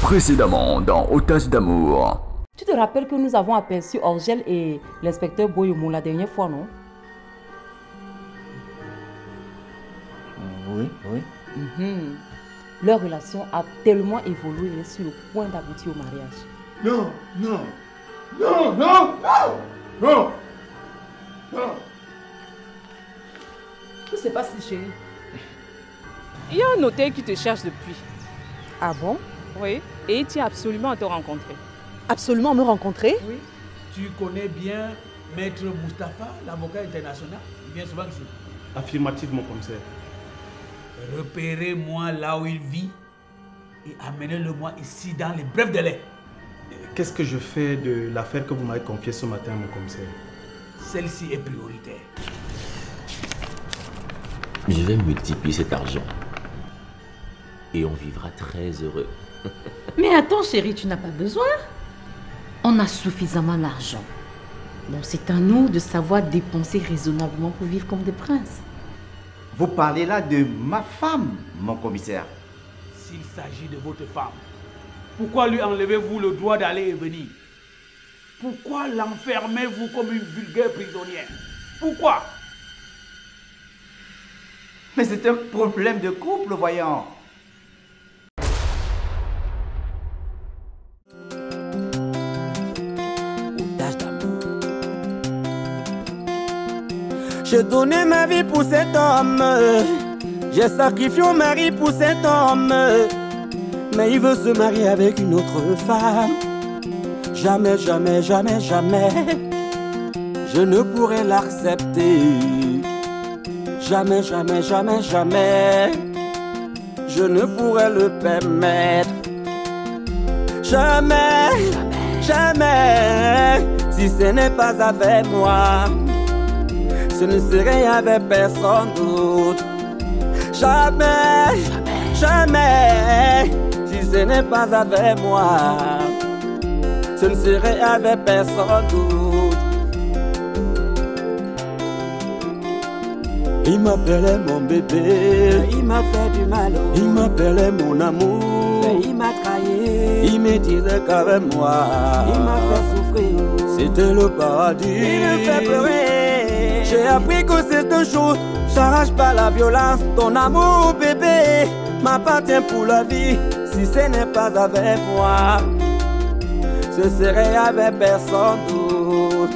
Précédemment dans Otage d'amour. Tu te rappelles que nous avons aperçu Angèle et l'inspecteur Boyomo la dernière fois, non? Oui, oui. Leur relation a tellement évolué et est sur le point d'aboutir au mariage. Non, non, non, non, non, non, non. Tout se passe, chérie. Il y a un notaire qui te cherche depuis. Ah bon? Oui. Et il tient absolument à te rencontrer. Absolument me rencontrer? Oui. Tu connais bien Maître Mustapha, l'avocat international? Il vient souvent ici. Affirmatif, mon commissaire. Repérez-moi là où il vit et amenez-le-moi ici dans les brefs délais. Qu'est-ce que je fais de l'affaire que vous m'avez confiée ce matin, mon commissaire? Celle-ci est prioritaire. Je vais multiplier cet argent. Et on vivra très heureux. Mais attends chérie, tu n'as pas besoin. On a suffisamment d'argent. Donc c'est à nous de savoir dépenser raisonnablement pour vivre comme des princes. Vous parlez là de ma femme, mon commissaire. S'il s'agit de votre femme, pourquoi lui enlevez-vous le droit d'aller et venir? Pourquoi l'enfermez-vous comme une vulgaire prisonnière? Pourquoi? Mais c'est un problème de couple, voyons. J'ai donné ma vie pour cet homme. J'ai sacrifié mon mari pour cet homme. Mais il veut se marier avec une autre femme. Jamais, jamais, jamais, jamais je ne pourrai l'accepter. Jamais, jamais, jamais, jamais je ne pourrai le permettre. Jamais, jamais, si ce n'est pas avec moi, ce ne serait avec personne d'autre. Jamais, jamais, si ce n'est pas avec moi, ce ne serait avec personne d'autre. Il m'appelait mon bébé, il m'a fait du mal. Il m'appelait mon amour, il m'a trahi. Il me disait qu'avec moi, il m'a fait souffrir. C'était le paradis. Il me fait pleurer. J'ai appris que c'est une chose, j'arrache pas la violence. Ton amour bébé m'appartient pour la vie. Si ce n'est pas avec moi, ce serait avec personne d'autre.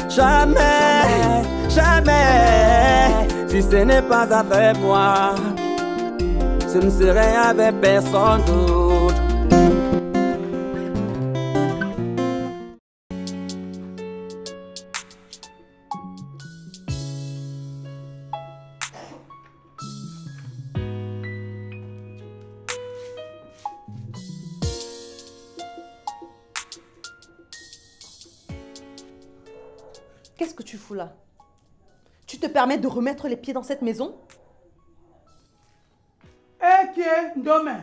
Jamais, jamais, si ce n'est pas avec moi, ce ne serait avec personne d'autre. Qu'est-ce que tu fous là? Tu te permets de remettre les pieds dans cette maison? Eh, qui est demain?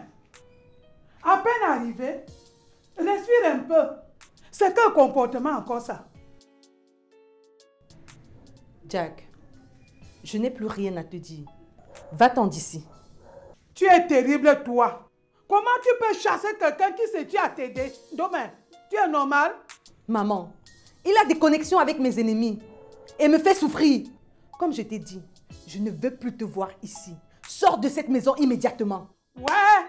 À peine arrivé, respire un peu. C'est quel comportement encore ça? Jack, je n'ai plus rien à te dire. Va-t'en d'ici. Tu es terrible, toi. Comment tu peux chasser quelqu'un qui se tient à t'aider? Demain, tu es normal? Maman, il a des connexions avec mes ennemis et me fait souffrir. Comme je t'ai dit, je ne veux plus te voir ici. Sors de cette maison immédiatement. Ouais,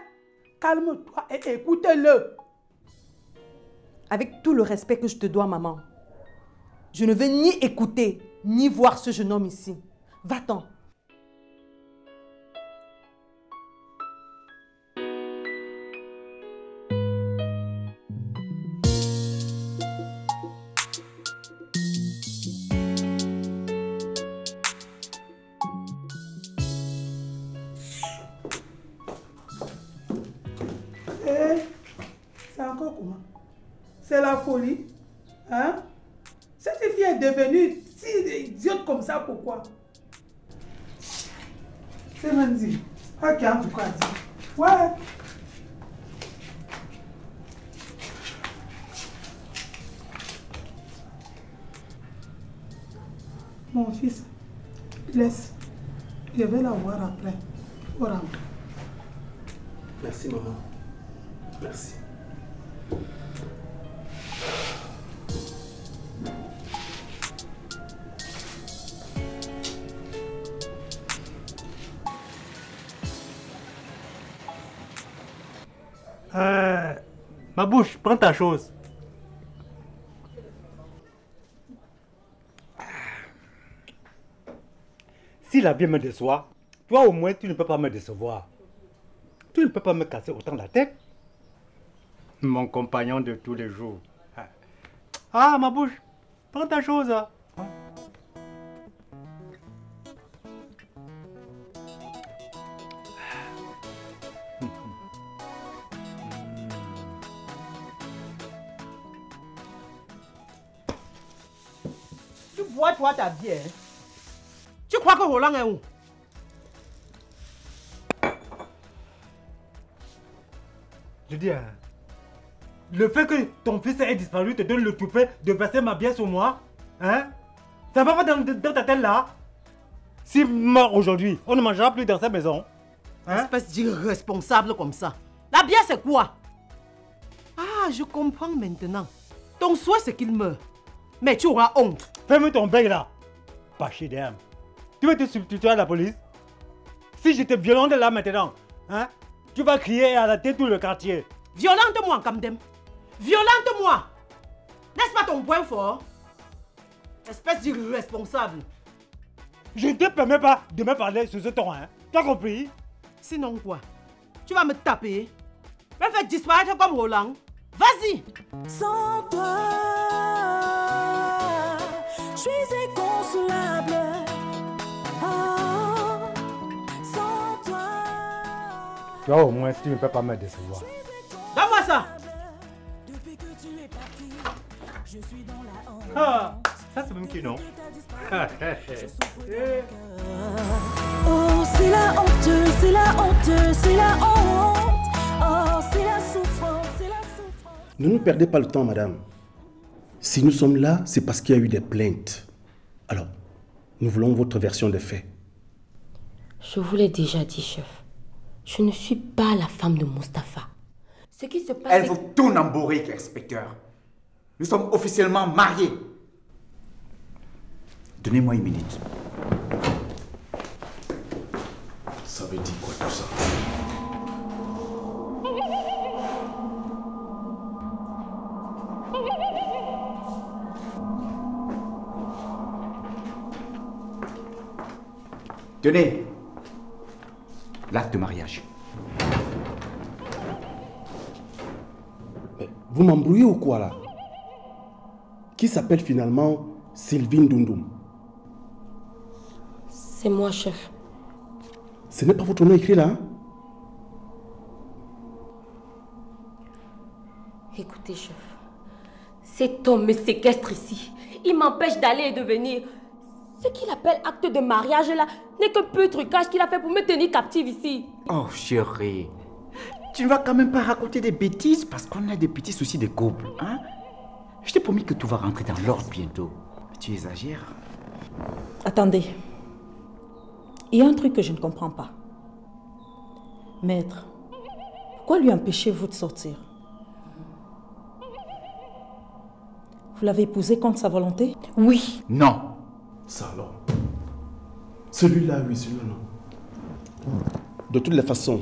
calme-toi et écoute-le. Avec tout le respect que je te dois, maman, je ne veux ni écouter, ni voir ce jeune homme ici. Va-t'en. C'est encore comment? C'est la folie. Hein? Cette fille est devenue si idiote comme ça, pourquoi? C'est Manzi. Ok, en tout cas. Ouais. Mon fils, laisse. Je vais la voir après. Au revoir. Merci, maman. Merci. Ma bouche, prends ta chose. Si la vie me déçoit, toi au moins tu ne peux pas me décevoir. Tu ne peux pas me casser autant la tête. Mon compagnon de tous les jours. Ah, ma bouche, prends ta chose. Tu bois toi ta bière. Tu crois que Roland est où? Je dis, le fait que ton fils ait disparu te donne le toupet de verser ma bière sur moi. Hein? Ça va pas dans ta tête là? S'il meurt aujourd'hui, on ne mangera plus dans sa maison. Hein? Espèce d'irresponsable comme ça. La bière c'est quoi? Ah, je comprends maintenant. Ton souhait c'est qu'il meure. Mais tu auras honte. Ferme ton bec là. Pas chez d'âme. Tu veux te substituer à la police? Si j'étais violente là maintenant, hein? Tu vas crier à la tête tout le quartier. Violente-moi, Kamdem. Violente-moi. N'est-ce pas ton point fort? Espèce d'irresponsable. Je ne te permets pas de me parler sur ce ton, hein? Tu as compris? Sinon quoi? Tu vas me taper? Me faire disparaître comme Roland? Vas-y! Sans toi, je suis inconsolable. Oh, sans toi. Toi au moins, tu ne peux pas me décevoir. Donne-moi ça! Depuis que tu es parti, je suis dans la honte. Ah, ça c'est même qui non. Oh, c'est la honte, c'est la honte, c'est la honte. Oh, c'est la souffrance, c'est la souffrance. Ne nous perdez pas le temps, madame. Si nous sommes là, c'est parce qu'il y a eu des plaintes. Alors, nous voulons votre version des faits. Je vous l'ai déjà dit, chef. Je ne suis pas la femme de Mustapha. Ce qui se passe... Elle vous tourne en bourrique, inspecteur. Nous sommes officiellement mariés. Donnez-moi une minute. Ça veut dire quoi tout ça? Tenez, l'acte de mariage. Vous m'embrouillez ou quoi là? Qui s'appelle finalement Sylvine Dundum? C'est moi, chef. Ce n'est pas votre nom écrit là, hein? Écoutez, chef. Cet homme me séquestre ici. Il m'empêche d'aller et de venir. Ce qu'il appelle acte de mariage là n'est que peu de trucage qu'il a fait pour me tenir captive ici. Oh chérie, tu ne vas quand même pas raconter des bêtises parce qu'on a des petits soucis de couple, hein? Je t'ai promis que tout va rentrer dans l'ordre bientôt. Tu exagères. Attendez. Il y a un truc que je ne comprends pas. Maître, pourquoi lui empêchez-vous de sortir? Vous l'avez épousé contre sa volonté? Oui. Non. Ça alors. Celui-là, oui, celui-là, non. De toutes les façons,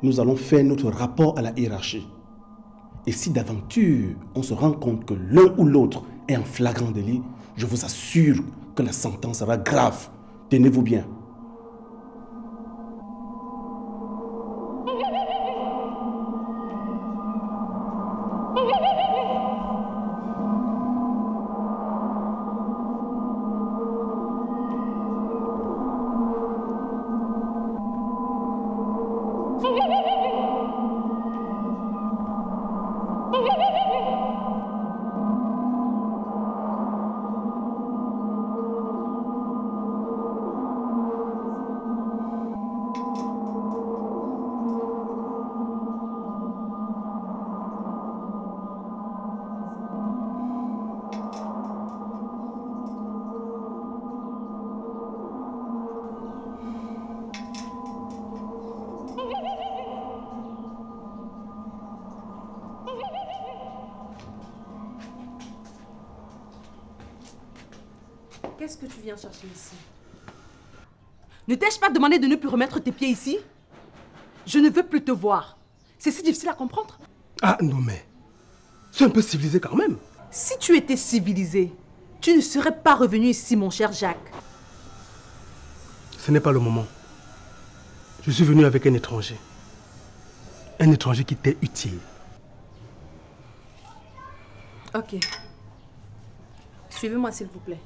nous allons faire notre rapport à la hiérarchie. Et si d'aventure, on se rend compte que l'un ou l'autre est en flagrant délit, je vous assure que la sentence sera grave. Tenez-vous bien. qu'est-ce que tu viens chercher ici? Ne t'ai-je pas demandé de ne plus remettre tes pieds ici? Je ne veux plus te voir. C'est si difficile à comprendre. Ah non mais, c'est un peu civilisé quand même. Si tu étais civilisé, tu ne serais pas revenu ici, mon cher Jacques. Ce n'est pas le moment. Je suis venu avec un étranger. Un étranger qui t'est utile. Ok. Suivez-moi, s'il vous plaît.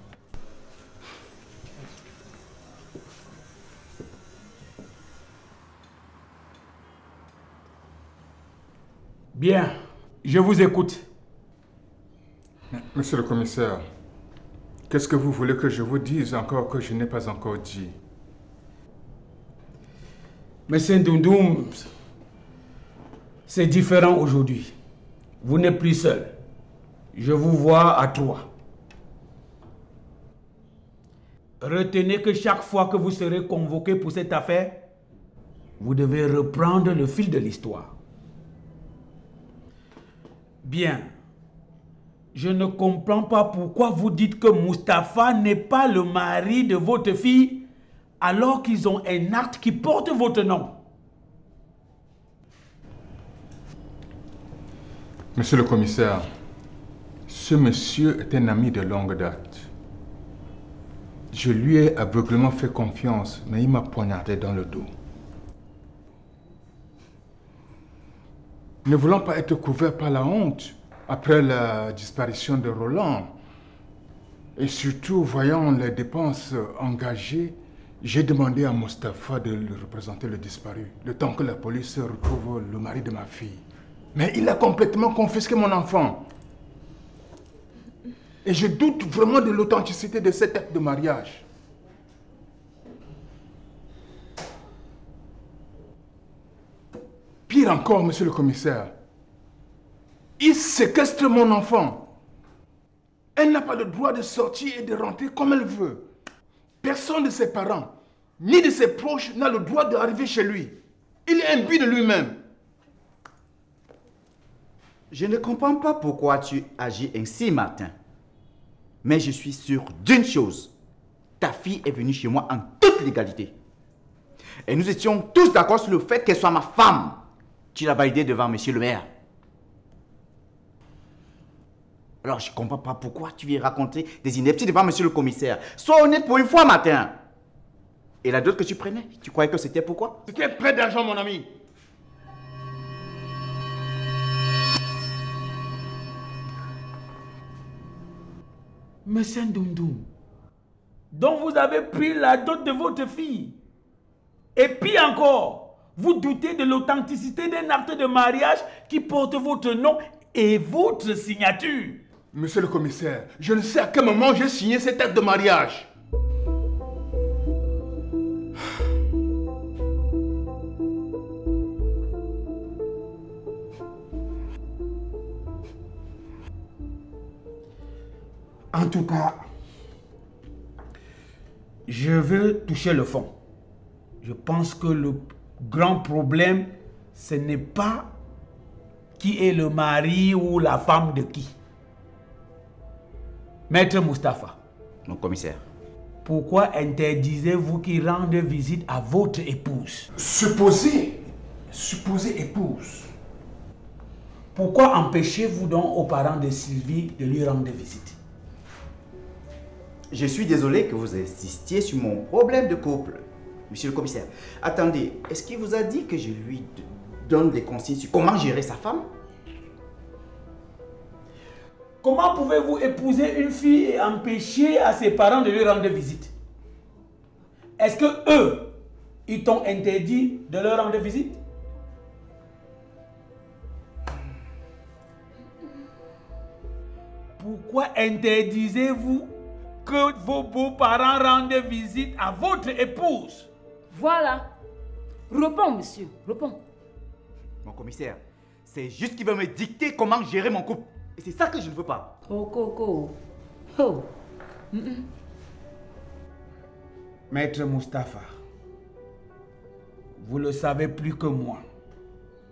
Bien, je vous écoute. Monsieur le commissaire, qu'est-ce que vous voulez que je vous dise encore que je n'ai pas encore dit? Monsieur Ndundoum, c'est différent aujourd'hui. Vous n'êtes plus seul. Je vous vois à 3. Retenez que chaque fois que vous serez convoqué pour cette affaire, vous devez reprendre le fil de l'histoire. Bien. Je ne comprends pas pourquoi vous dites que Mustapha n'est pas le mari de votre fille alors qu'ils ont un acte qui porte votre nom. Monsieur le commissaire, ce monsieur est un ami de longue date. Je lui ai aveuglément fait confiance, mais il m'a poignardé dans le dos. Ne voulant pas être couvert par la honte, après la disparition de Roland, et surtout voyant les dépenses engagées, j'ai demandé à Mustapha de le représenter le disparu, le temps que la police retrouve le mari de ma fille. Mais il a complètement confisqué mon enfant. Et je doute vraiment de l'authenticité de cet acte de mariage. Pire encore, monsieur le commissaire, il séquestre mon enfant. Elle n'a pas le droit de sortir et de rentrer comme elle veut. Personne de ses parents, ni de ses proches, n'a le droit d'arriver chez lui. Il est imbu de lui-même. Je ne comprends pas pourquoi tu agis ainsi, Martin. Mais je suis sûr d'une chose. Ta fille est venue chez moi en toute légalité. Et nous étions tous d'accord sur le fait qu'elle soit ma femme. Tu l'as validé devant monsieur le maire. Alors je ne comprends pas pourquoi tu viens raconter des inepties devant monsieur le commissaire. Sois honnête pour une fois, Martin. Et la dot que tu prenais, tu croyais que c'était pourquoi? C'était près d'argent, mon ami. Monsieur Ndundoum, donc vous avez pris la dot de votre fille. Et puis encore, vous doutez de l'authenticité d'un acte de mariage qui porte votre nom et votre signature. Monsieur le commissaire, je ne sais à quel moment j'ai signé cet acte de mariage. En tout cas, je veux toucher le fond. Je pense que le grand problème, ce n'est pas qui est le mari ou la femme de qui. Maître Mustapha. Mon commissaire. Pourquoi interdisez-vous qu'il rende visite à votre épouse? Supposée épouse. Pourquoi empêchez-vous donc aux parents de Sylvie de lui rendre visite? Je suis désolé que vous insistiez sur mon problème de couple, monsieur le commissaire. Attendez, est-ce qu'il vous a dit que je lui donne des consignes sur comment gérer sa femme? Comment pouvez-vous épouser une fille et empêcher à ses parents de lui rendre visite? Est-ce que eux, ils t'ont interdit de leur rendre visite? Pourquoi interdisez-vous que vos beaux-parents rendent visite à votre épouse? Voilà. Réponds, monsieur. Réponds. Mon commissaire, c'est juste qu'il veut me dicter comment gérer mon couple. Et c'est ça que je ne veux pas. Oh, Coco. Oh. Maître Mustapha, vous le savez plus que moi.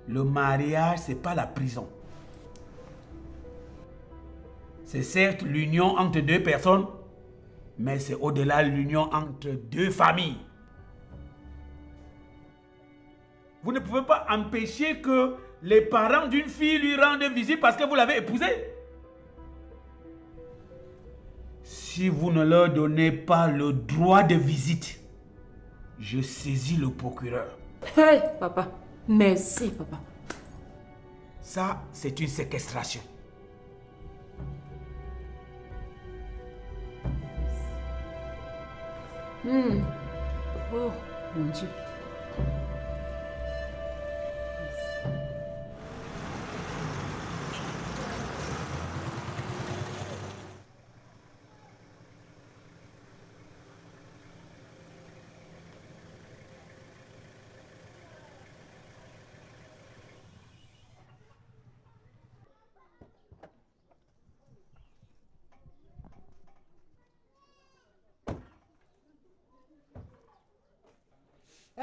Le mariage, ce n'est pas la prison. C'est certes l'union entre deux personnes, Mais c'est au-delà de l'union entre deux familles. Vous ne pouvez pas empêcher que les parents d'une fille lui rendent visite parce que vous l'avez épousée. Si vous ne leur donnez pas le droit de visite, je saisis le procureur. Hey, papa. Merci, papa. Ça, c'est une séquestration. Oh, mon Dieu.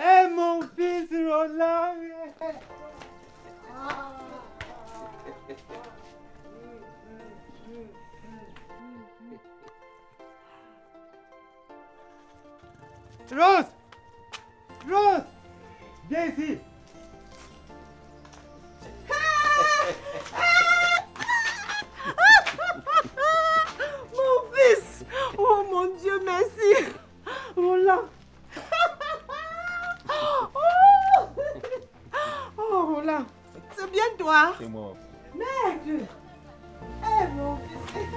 Eh mon fils Roland! Rose! Rose! Viens ici! Mon fils! Oh mon Dieu, merci! Roland! Oh Roland! C'est bien toi? C'est moi. Merde! Eh mon fils!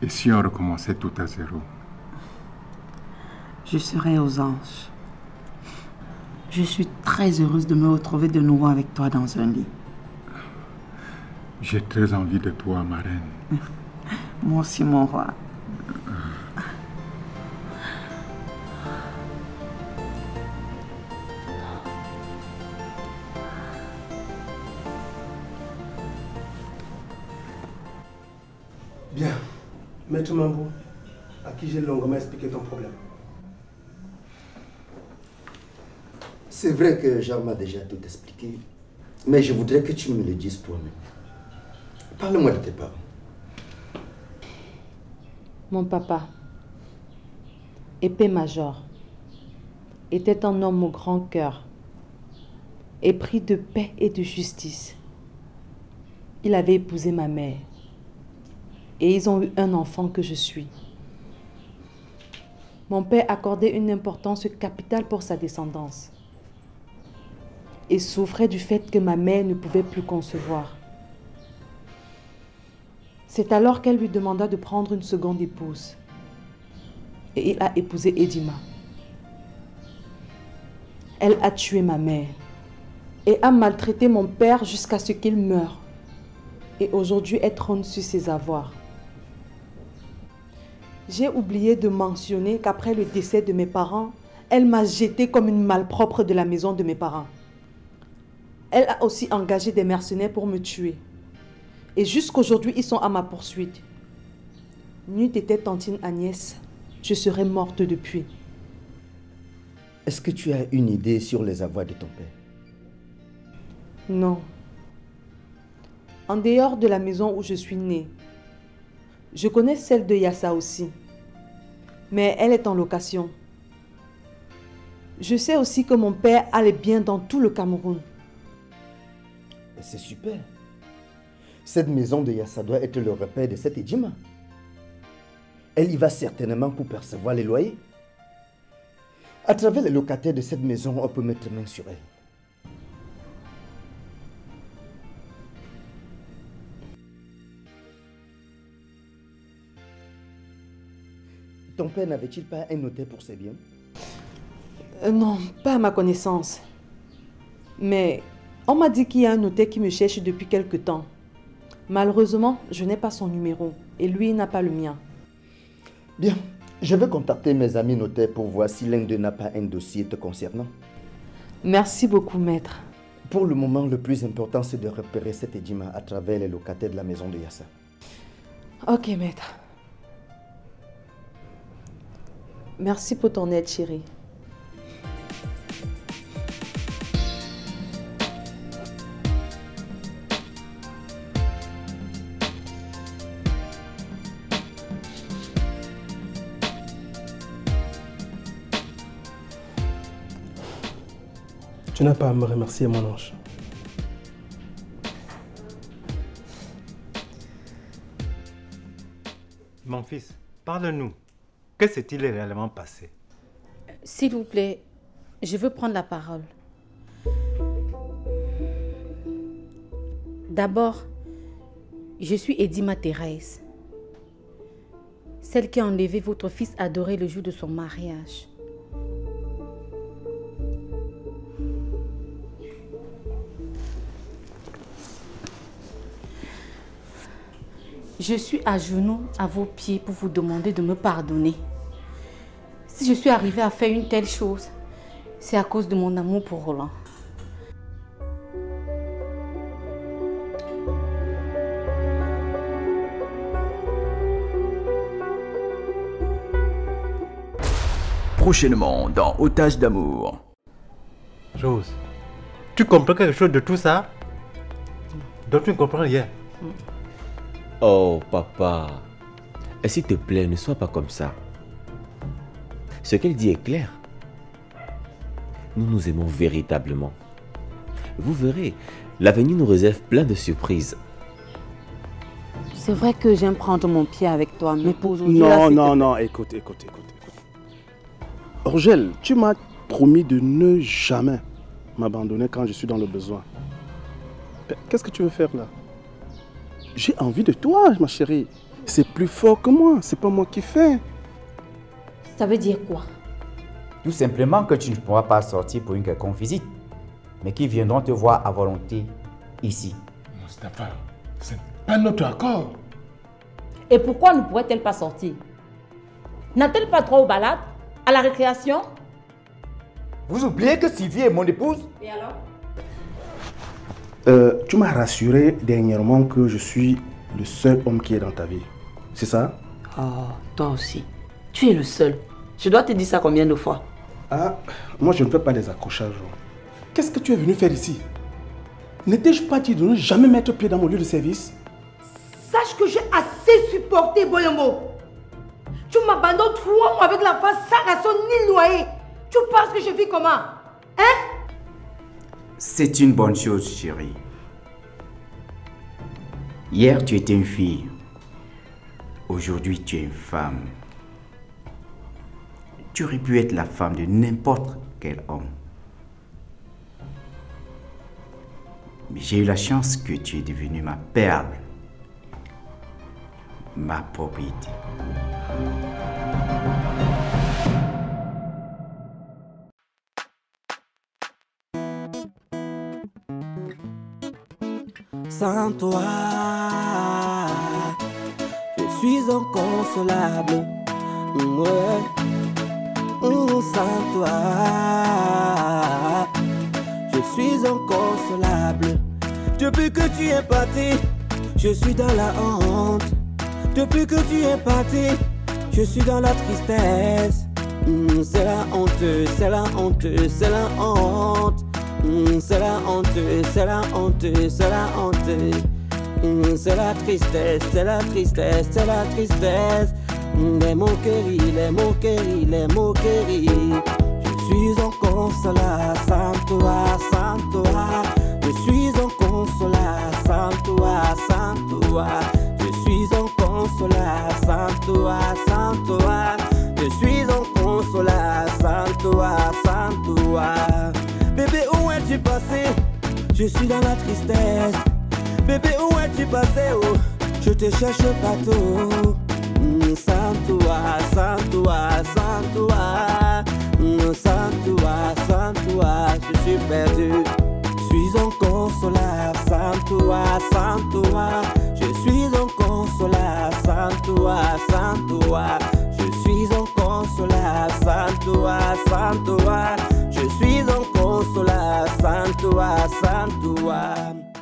Et si on recommençait tout à zéro? Je serai aux anges. Je suis très heureuse de me retrouver de nouveau avec toi dans un lit. J'ai très envie de toi, ma reine. Moi aussi, mon roi. Bien. Maître Mambou, à qui j'ai longuement expliqué ton problème. C'est vrai que Jean m'a déjà tout expliqué, mais je voudrais que tu me le dises toi-même. Parle-moi de tes parents. Mon papa, épée-major, était un homme au grand cœur, épris de paix et de justice. Il avait épousé ma mère et ils ont eu un enfant que je suis. Mon père accordait une importance capitale pour sa descendance et souffrait du fait que ma mère ne pouvait plus concevoir. C'est alors qu'elle lui demanda de prendre une seconde épouse. Et il a épousé Edima. Elle a tué ma mère et a maltraité mon père jusqu'à ce qu'il meure. Et aujourd'hui, elle trône sur ses avoirs. J'ai oublié de mentionner qu'après le décès de mes parents, elle m'a jetée comme une malpropre de la maison de mes parents. Elle a aussi engagé des mercenaires pour me tuer. Et jusqu'aujourd'hui, ils sont à ma poursuite. N'eût été tantine Agnès, je serais morte depuis. Est-ce que tu as une idée sur les avoirs de ton père? Non. En dehors de la maison où je suis née, je connais celle de Yassa aussi. Mais elle est en location. Je sais aussi que mon père a les biens dans tout le Cameroun. C'est super. Cette maison de Yassa doit être le repère de cette Edima. Elle y va certainement pour percevoir les loyers. À travers les locataires de cette maison, on peut mettre main sur elle. Ton père n'avait-il pas un notaire pour ses biens? Non, pas à ma connaissance. Mais on m'a dit qu'il y a un notaire qui me cherche depuis quelque temps. Malheureusement, je n'ai pas son numéro et lui n'a pas le mien. Bien, je vais contacter mes amis notaires pour voir si l'un d'eux n'a pas un dossier te concernant. Merci beaucoup, maître. Pour le moment, le plus important, c'est de repérer cet Edima à travers les locataires de la maison de Yassa. Ok, maître. Merci pour ton aide, chérie. Tu n'as pas à me remercier, mon ange. Mon fils, parle-nous. Que s'est-il réellement passé? S'il vous plaît, je veux prendre la parole. D'abord, je suis Edima Thérèse, celle qui a enlevé votre fils adoré le jour de son mariage. Je suis à genoux à vos pieds pour vous demander de me pardonner. Si je suis arrivée à faire une telle chose, c'est à cause de mon amour pour Roland. Prochainement dans Otage d'amour. Rose, tu comprends quelque chose de tout ça? Donc tu ne comprends rien. Oh, papa. Et s'il te plaît, ne sois pas comme ça. Ce qu'elle dit est clair. Nous nous aimons véritablement. Vous verrez, l'avenir nous réserve plein de surprises. C'est vrai que j'aime prendre mon pied avec toi, mais pour aujourd'hui... Non, écoute. Rogel, tu m'as promis de ne jamais m'abandonner quand je suis dans le besoin. Qu'est-ce que tu veux faire là? J'ai envie de toi, ma chérie. C'est plus fort que moi, c'est pas moi qui fais. Ça veut dire quoi? Tout simplement que tu ne pourras pas sortir pour une quelconque visite, mais qui viendront te voir à volonté ici. Mustapha, c'est pas notre accord. Et pourquoi ne pourrait-elle pas sortir? N'a-t-elle pas droit aux balades? À la récréation? Vous oubliez que Sylvie est mon épouse? Et alors? Tu m'as rassuré dernièrement que je suis le seul homme qui est dans ta vie. C'est ça? Oh, toi aussi. Tu es le seul. Je dois te dire ça combien de fois? Ah, moi je ne fais pas des accrochages. Qu'est-ce que tu es venu faire ici? N'étais-je pas dit de ne jamais mettre pied dans mon lieu de service? Sache que j'ai assez supporté, Boyombo. Tu m'abandonnes 3 mois avec la face sans ration ni loyer. Tu penses que je vis comment? Hein? C'est une bonne chose, chérie. Hier, tu étais une fille. Aujourd'hui, tu es une femme. Tu aurais pu être la femme de n'importe quel homme. Mais j'ai eu la chance que tu es devenue ma perle. Ma propriété. Sans toi, je suis inconsolable. Ouais. Sans toi, je suis inconsolable. Depuis que tu es parti, je suis dans la honte. Depuis que tu es parti, je suis dans la tristesse. C'est la honte, c'est la honte, c'est la honte. C'est la honte, c'est la honte, c'est la honte. C'est la tristesse, c'est la tristesse, c'est la tristesse. Les moqueries, les moqueries, les moqueries. Je suis inconsolable sans toi, sans toi. Je suis inconsolable sans toi, sans toi. Je suis inconsolable sans toi, sans toi. Je suis inconsolable sans toi, sans toi. Bébé, où es-tu passé? Je suis dans la tristesse. Bébé, où es-tu passé? Oh, je te cherche partout. Sans toi, sans toi, sans toi. Sans toi, sans toi, je suis perdu. Je suis inconsolable sans toi, sans toi. Je suis inconsolable sans toi, sans toi. Je suis inconsolable sans toi, sans toi. Je suis inconsolable Santua, Santua.